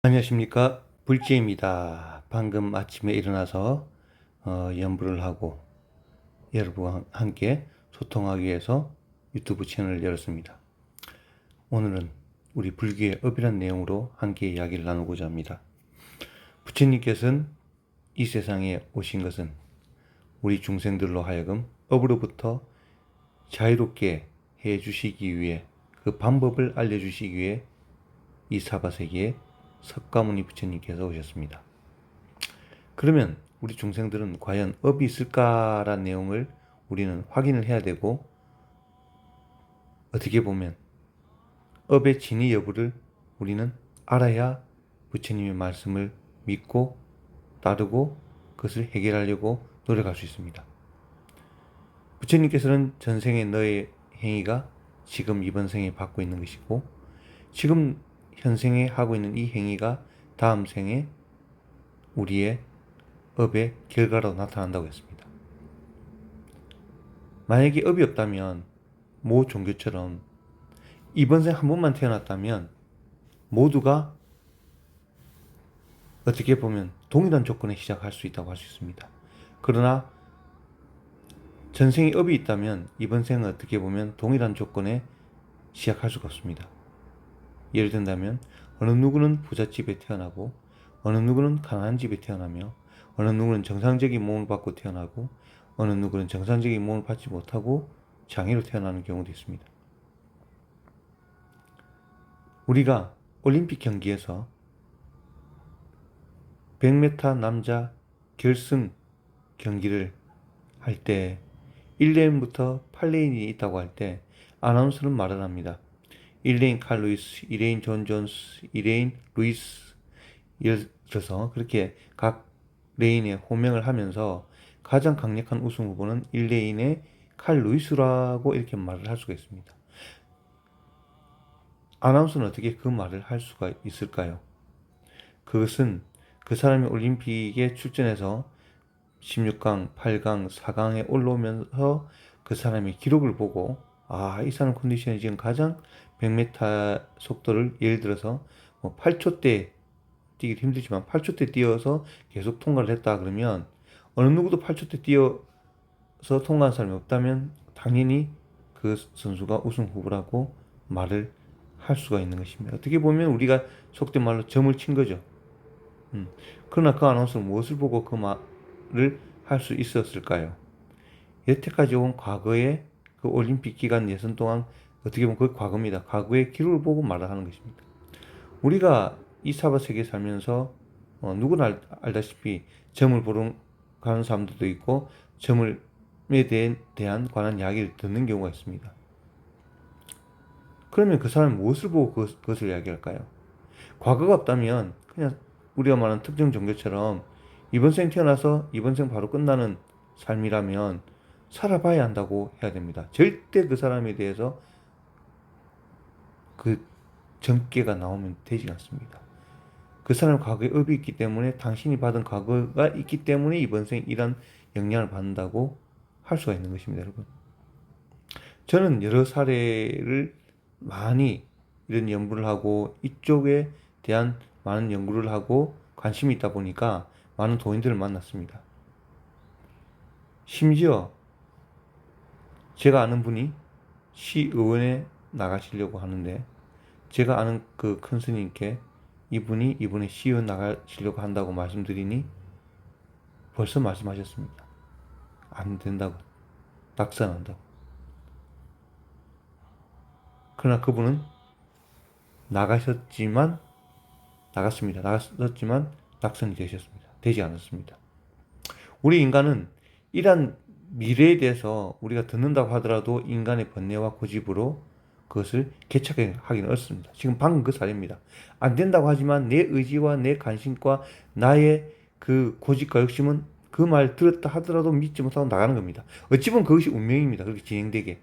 안녕하십니까, 불지입니다. 방금 아침에 일어나서 연부를 하고 여러분과 함께 소통하기 위해서 유튜브 채널을 열었습니다. 오늘은 우리 불교의 업이란 내용으로 함께 이야기를 나누고자 합니다. 부처님께서는 이 세상에 오신 것은 우리 중생들로 하여금 업으로부터 자유롭게 해주시기 위해, 그 방법을 알려주시기 위해 이 사바세계에 석가모니 부처님께서 오셨습니다. 그러면 우리 중생들은 과연 업이 있을까라는 내용을 우리는 확인을 해야 되고, 어떻게 보면 업의 진위 여부를 우리는 알아야 부처님의 말씀을 믿고 따르고 그것을 해결하려고 노력할 수 있습니다. 부처님께서는 전생의 너의 행위가 지금 이번 생에 받고 있는 것이고, 지금 현생에 하고 있는 이 행위가 다음 생에 우리의 업의 결과로 나타난다고 했습니다. 만약에 업이 없다면 모 종교처럼 이번 생 한 번만 태어났다면 모두가 어떻게 보면 동일한 조건에 시작할 수 있다고 할 수 있습니다. 그러나 전생에 업이 있다면 이번 생은 어떻게 보면 동일한 조건에 시작할 수가 없습니다. 예를 든다면 어느 누구는 부잣집에 태어나고, 어느 누구는 가난한 집에 태어나며, 어느 누구는 정상적인 몸을 받고 태어나고, 어느 누구는 정상적인 몸을 받지 못하고 장애로 태어나는 경우도 있습니다. 우리가 올림픽 경기에서 100m 남자 결승 경기를 할 때 1레인부터 8레인이 있다고 할 때 아나운서는 말을 합니다. 1레인 칼 루이스, 2레인 존 존스, 2레인 루이스. 예를 들어서 그렇게 각 레인에 호명을 하면서 가장 강력한 우승 후보는 1레인의 칼 루이스라고 이렇게 말을 할 수가 있습니다. 아나운서는 어떻게 그 말을 할 수가 있을까요? 그것은 그 사람이 올림픽에 출전해서 16강, 8강, 4강에 올라오면서 그 사람의 기록을 보고, 이 사람 컨디션이 지금 가장 100m 속도를 예를 들어서 8초대 뛰기 힘들지만 8초대 뛰어서 계속 통과를 했다 그러면, 어느 누구도 8초대 뛰어서 통과한 사람이 없다면 당연히 그 선수가 우승 후보라고 말을 할 수가 있는 것입니다. 어떻게 보면 우리가 속된 말로 점을 친 거죠. 그러나 그 아나운서는 무엇을 보고 그 말을 할 수 있었을까요? 여태까지 온 과거의 그 올림픽 기간 예선 동안 어떻게 보면 그 과거입니다. 과거의 기록을 보고 말을 하는 것입니다. 우리가 이 사바 세계에 살면서 누구나 알다시피 점을 보러 가는 사람들도 있고, 점에 대한 관한 이야기를 듣는 경우가 있습니다. 그러면 그 사람은 무엇을 보고 그것을 이야기할까요? 과거가 없다면 그냥 우리가 말하는 특정 종교처럼 이번 생 태어나서 이번 생 바로 끝나는 삶이라면 살아봐야 한다고 해야 됩니다. 절대 그 사람에 대해서 그 점괘가 나오면 되지 않습니다. 그 사람 과거에 업이 있기 때문에, 당신이 받은 과거가 있기 때문에 이번 생 이런 영향을 받는다고 할 수가 있는 것입니다, 여러분. 저는 여러 사례를 많이 이런 연구를 하고 이쪽에 대한 많은 연구를 하고 관심이 있다 보니까 많은 도인들을 만났습니다. 심지어 제가 아는 분이 시의원에 나가시려고 하는데, 제가 아는 그 큰 스님께 이분이 이번에 시의원 나가시려고 한다고 말씀드리니 벌써 말씀하셨습니다. 안 된다고, 낙선한다고. 그러나 그분은 나갔지만 낙선이 되지 않았습니다. 우리 인간은 이러한 미래에 대해서 우리가 듣는다고 하더라도 인간의 번뇌와 고집으로 그것을 개척하기는 어렵습니다. 지금 방금 그 사례입니다. 안 된다고 하지만 내 의지와 내 관심과 나의 그 고집과 욕심은 그 말 들었다 하더라도 믿지 못하고 나가는 겁니다. 어찌 보면 그것이 운명입니다. 그렇게 진행되게.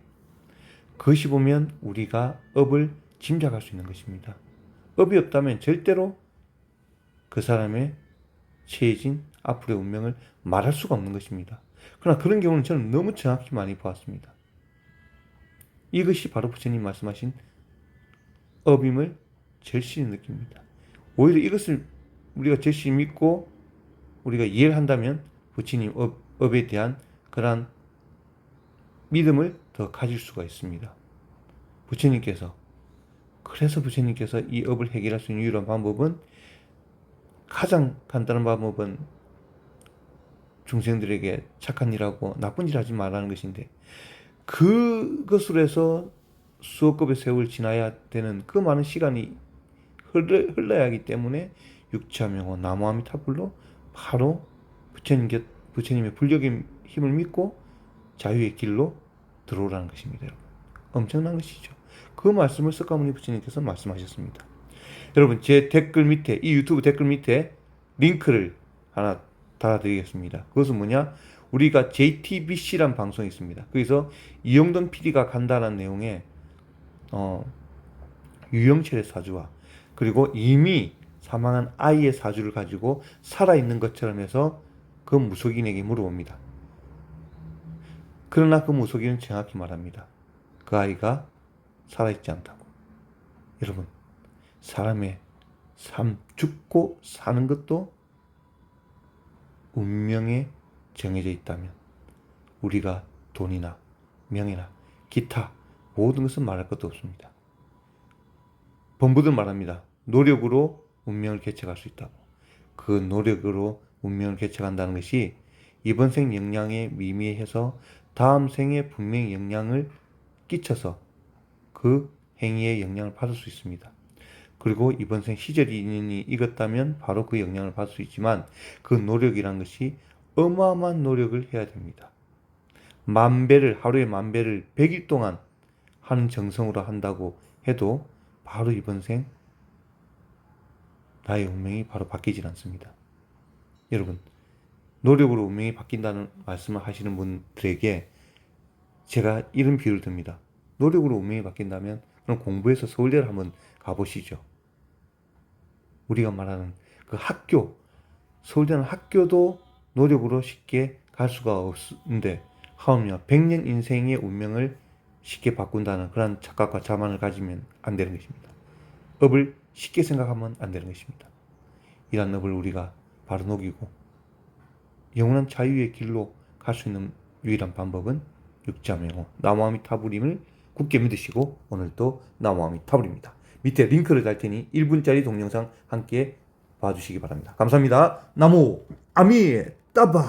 그것이 보면 우리가 업을 짐작할 수 있는 것입니다. 업이 없다면 절대로 그 사람의 처해진 앞으로의 운명을 말할 수가 없는 것입니다. 그러나 그런 경우는 저는 너무 정확히 많이 보았습니다. 이것이 바로 부처님 말씀하신 업임을 절실히 느낍니다. 오히려 이것을 우리가 절실히 믿고 우리가 이해를 한다면 부처님 업에 대한 그러한 믿음을 더 가질 수가 있습니다. 그래서 부처님께서 이 업을 해결할 수 있는 유일한 방법은, 가장 간단한 방법은 중생들에게 착한 일하고 나쁜 일 하지 말라는 것인데, 그것으로 해서 수억급의 세월을 지나야 되는 그 많은 시간이 흘러야 하기 때문에 육체명호 나무아미타불로 바로 부처님의 불력의 힘을 믿고 자유의 길로 들어오라는 것입니다. 여러분, 엄청난 것이죠. 그 말씀을 석가모니 부처님께서 말씀하셨습니다. 여러분, 제 댓글 밑에, 이 유튜브 댓글 밑에 링크를 하나 달아드리겠습니다. 그것은 뭐냐? 우리가 JTBC란 방송이 있습니다. 거기서 이영돈 PD가 간다는 내용의 유영철의 사주와, 그리고 이미 사망한 아이의 사주를 가지고 살아있는 것처럼 해서 그 무속인에게 물어봅니다. 그러나 그 무속인은 정확히 말합니다. 그 아이가 살아있지 않다고. 여러분, 사람의 삶, 죽고 사는 것도 운명에 정해져 있다면 우리가 돈이나 명예나 기타 모든 것은 말할 것도 없습니다. 범부들 말합니다. 노력으로 운명을 개척할 수 있다고. 그 노력으로 운명을 개척한다는 것이 이번 생 영향에 미미해서 다음 생에 분명히 영향을 끼쳐서 그 행위의 영향을 받을 수 있습니다. 그리고 이번 생 시절이 인연이 익었다면 바로 그 영향을 받을 수 있지만, 그 노력이란 것이 어마어마한 노력을 해야 됩니다. 하루에 10,000배를 100일 동안 하는 정성으로 한다고 해도 바로 이번 생 나의 운명이 바로 바뀌질 않습니다. 여러분, 노력으로 운명이 바뀐다는 말씀을 하시는 분들에게 제가 이런 비유를 듭니다. 노력으로 운명이 바뀐다면 그럼 공부해서 서울대를 한번 가보시죠. 우리가 말하는 그 학교, 서울대는 학교도 노력으로 쉽게 갈 수가 없는데, 하물며 100년 인생의 운명을 쉽게 바꾼다는 그런 착각과 자만을 가지면 안 되는 것입니다. 업을 쉽게 생각하면 안 되는 것입니다. 이런 업을 우리가 바로 녹이고 영원한 자유의 길로 갈 수 있는 유일한 방법은 육자명호 나무아미타불임을 굳게 믿으시고, 오늘도 나무아미타불입니다. 밑에 링크를 달 테니 1분짜리 동영상 함께 봐주시기 바랍니다. 감사합니다. 나무 아미따불.